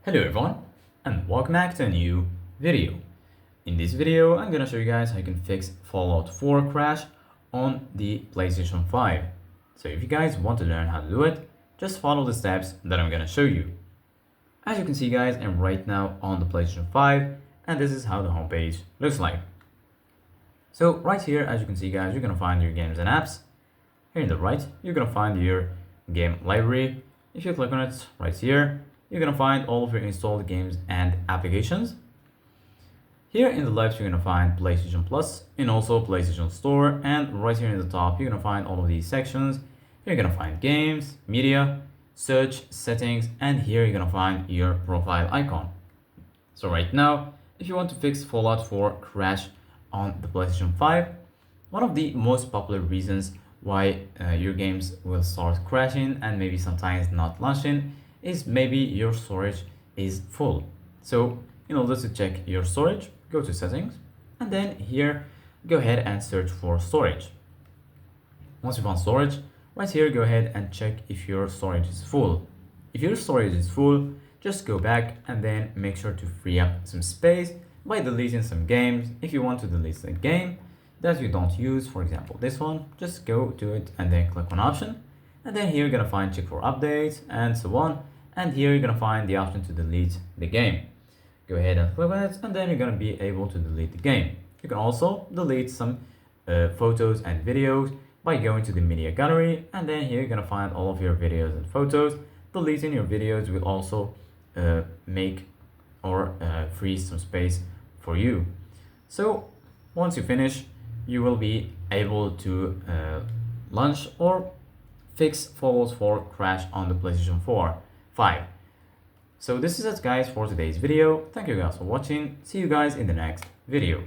Hello everyone and welcome back to a new video. In this video I'm gonna show you guys how you can fix Fallout 4 crash on the PlayStation 5. So if you guys want to learn how to do it, just follow the steps that I'm gonna show you. As you can see guys, I'm right now on the PlayStation 5 and this is how the homepage looks like. So right here, as you can see guys, you're gonna find your games and apps. Here in the right, you're gonna find your game library. If you click on it right here, you're gonna find all of your installed games and applications. Here in the left, you're gonna find PlayStation Plus and also PlayStation Store. And right here in the top, you're gonna find all of these sections. You're gonna find games, media, search, settings, and here you're gonna find your profile icon. So right now, if you want to fix Fallout 4 crash on the PlayStation 5, one of the most popular reasons why your games will start crashing and maybe sometimes not launching is maybe your storage is full. So in order to check your storage, go to settings and then here go ahead and search for storage. Once you found storage, right here go ahead and check if your storage is full. If your storage is full, just go back and then make sure to free up some space by deleting some games. If you want to delete a game that you don't use, for example this one, just go to it and then click on option, and then here you're gonna find check for updates and so on, and here you're gonna find the option to delete the game. Go ahead and click on it and then you're gonna be able to delete the game. You can also delete some photos and videos by going to the media gallery, and then here you're gonna find all of your videos and photos. Deleting your videos will also make or freeze some space for you. So once you finish, you will be able to launch or fix Fallout 4 crash on the PlayStation 5. So this is it guys for today's video. Thank you guys for watching. See you guys in the next video.